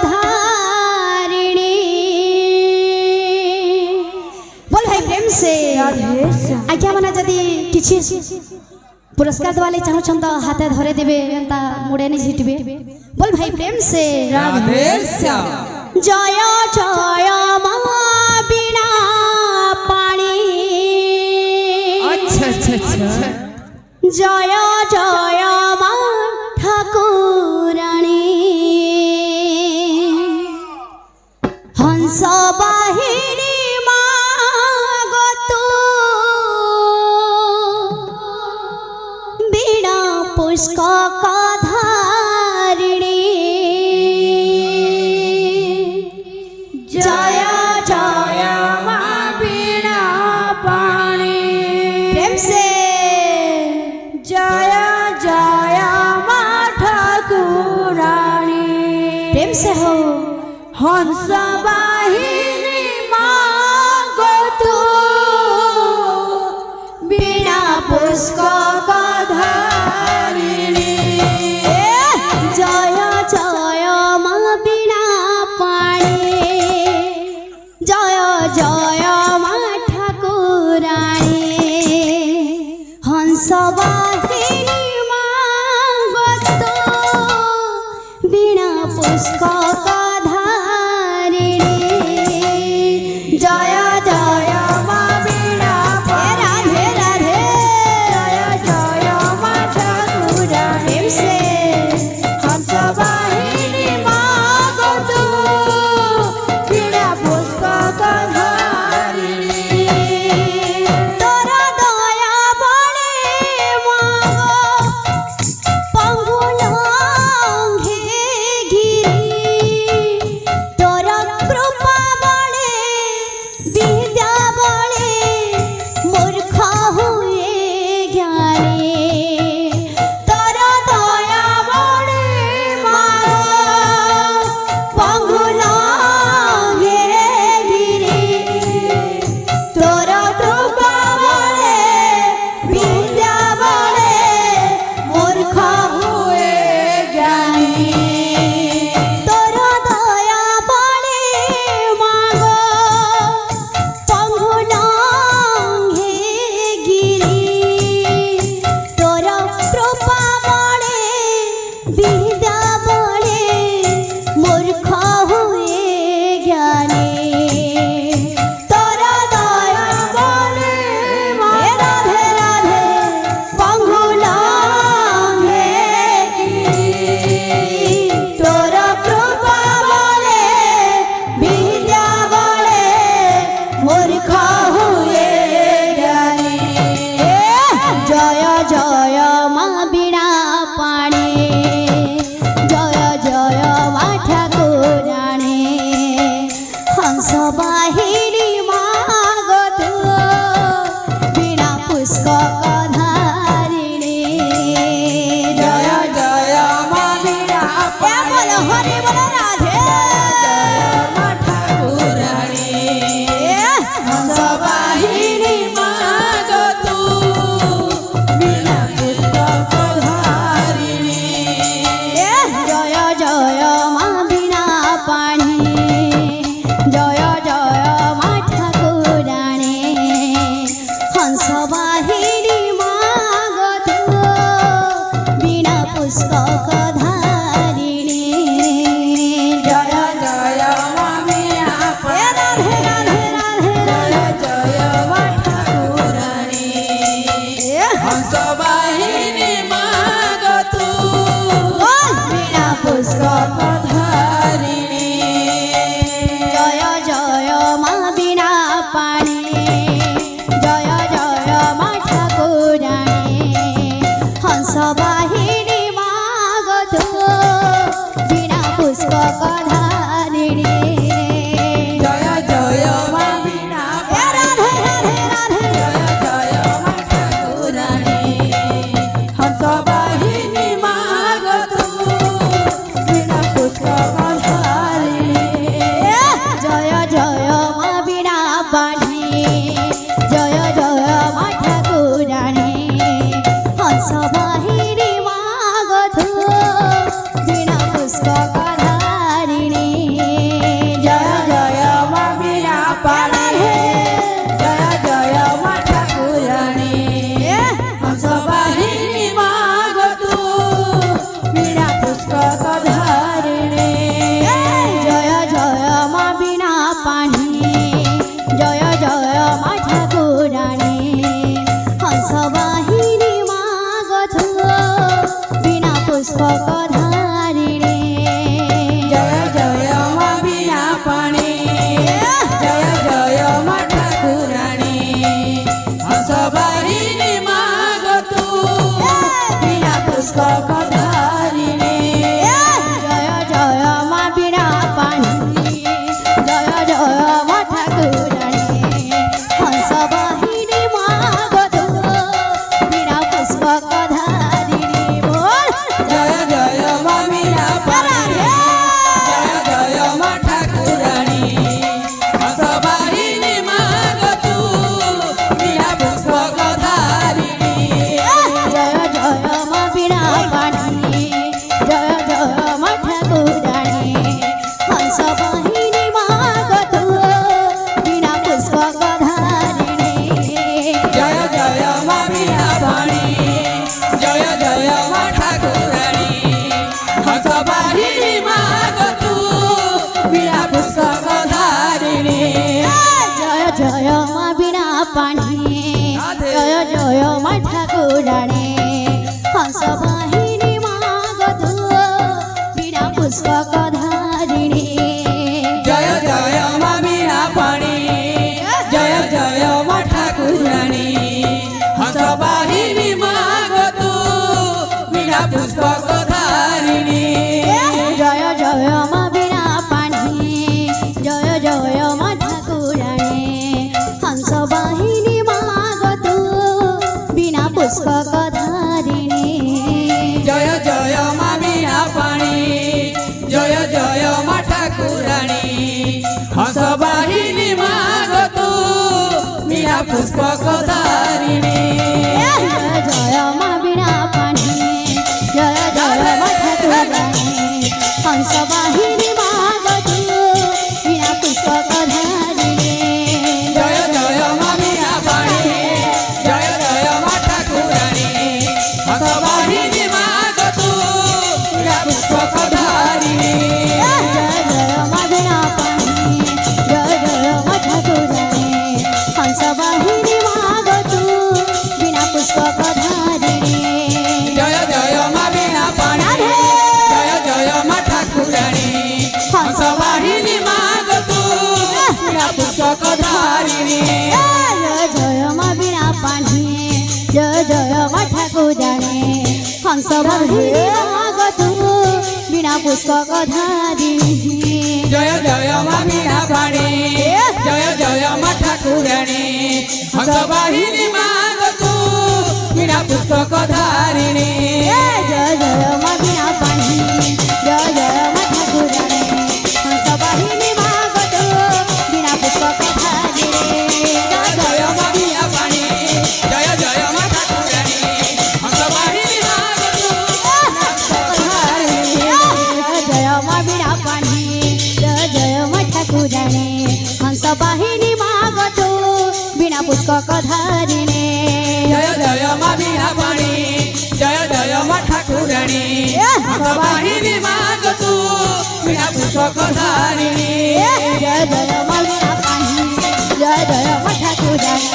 धारिणी। बोल भाई प्रेम से आज्ञा माना जदि किछि पुरस्कार दवाले चाहछन त हाथे धरे देबे एंता मुड़े नि झिटबे। बोल भाई प्रेम से राधे श्याम। जय जय मा बीणा पाणी। अच्छा अच्छा अच्छा। जय जय मा ठाकुराणी। हंस बाहिनी मा गतु बीणा पुष्पक धारिणी। जय जय मा बीणा पाणी। प्रेम से जय जय मा ठाकुराणी। प्रेम से हो हंस बाहिनी मा गतु बीणा पुष्पक धारिणी। जय जय मा बीणा पाणी। जय जय मा ठाकुराणी। हंस बाहिनी मा गतु बीणा पुष्पक धारिणी। जय जय मा बीणा राधे राधे। जय जय मा ठाकुराणी। से हंस बाहिनी मा गतु बीणा पुष्पक धारिणी। तोरा दया बळे मागो पंगुल घे गिरी। तोरा कृपा बळे विद्या बळे मूर्ख हुए ज्ञानी। तोरा दया बळे मागो पंगुल घे गिरी। तोरा कृपा बळे विद्या बळे मूर्ख हुए ज्ञानी। तोरा दया बळे मागो पंगुल घे गिरी। तोरा कृपा बळे विद्या बळे मूर्ख हुए ज्ञानी। तोरा दया बळे राधे राधे पंगुल घे गिरी। तोरा कृपा बळे विद्या बळे मूर्ख हुए ज्ञानी। जय जय मा बीणा पाणी। जय जय मा ठाकुराणी। हंस बाहिनी मा गतु बीणा पुष्पक धारिणी। जय जय मा बीणा बोल हरि बोल राधे। मा ठाकुराणी। हंस बाहिनी मा गतु बीणा पुष्पक धारिणी। जय जय मा बीणा पाणी। जय जय मा ठाकुराणी। हंस बाहिनी मा गतु बीणा पुष्पक धारिणी। जय जय मा बीणा राधे राधे राधे। जय जय પુષ્પક ધારીને જય જય મા બીણા પાણી જય જય મા ઠાકુરાણી હંસ વાહિની મા ગધુ બીણા પુષ્પક ધારીણી બોલ જય જય માં મીરા પાણી જય જય માં ઠાકુરાણી હંસવાહિની માં ગતું મીરા પુષ્પક ધારીણી જય જય મા બીણા પાણી જય જય મા ઠાકુરાણી હંસ વાહિની મા ગધુ બીણા પુષ્પક ધારીણી જય જય માં મીરા પાણી જય જય માં ઠાકુરાણી હંસવાહિની માં ગતું મીરા પુષ્પક ધારીણી જય જય મા બીણા પાણી જય જય મા ઠાકુરાણી હંસ વાહિની મા ગધુ બીણા પુષ્પક ધારીણી જય જય માં મીરા પાણી જય જય માં ઠાકુરાણી હંસવાહિની માં ગતું મીરા પુષ્પક ધારીણી જય જય મા બીણા પાણી જય જય મા ઠાકુરાણી હંસ વાહિની મા ગધુ બીણા પુષ્પક ધારીણી જય જય માં મીરા પાણી જય જય માં ઠાકુરાણી હંસવાહિની માં ગતું મીરા પુષ્પક ધારીણી જય જય મા બીણા પાણી જય જય મા ઠાકુરાણી હંસ વાહિની મા ગધુ બીણા પુષ્પક ધારીણી જય જય માં મીરા પાણી જય જય માં ઠાકુરાણી હંસવાહિની માં ગતું મીરા પુષ્પક ધારીણી જય જય મા બીણા પાણી જય જય મા ઠાકુરાણી હંસ વાહિની મા ગધુ બીણા પુષ્પક ધારીણી જય જય માં મીરા પાણી જય જય માં ઠાકુરાણી હંસવાહિની માં ગતું મીરા પુષ્પક ધારીણી જય જય મા બીણા પાણી જય જય મા ઠાકુરાણી હંસ વાહિની મા ગધુ બીણા પુષ્પક ધારીણી જય જય માં મીરા પાણી જય જય માં ઠાકુરાણી હંસવાહિની માં ગતું મીરા પુષ્પક ધારીણી જય જય મા બીણા પાણી જય જય મા ઠાકુરાણી હંસ વાહિની મા ગધુ બીણા પુષ્પક ધારીણી જય જય માં મીરા પાણી જય જય માં ઠાકુરાણી હંસવાહિની માં ગતું જય જય મા બીણા પાણી જય જય મા ઠાકુરાણી હંસ વાહિની મા ગધુ બીણા પુષ્પક ધારીણી જય જય માં મીરા પાણી જય જય માં ઠાકુરાણી હંસવાહિની માં ગતું મીરા પુષ્પક ધારીણી જય જય મા બીણા પાણી જય જય મા ઠાકુરાણી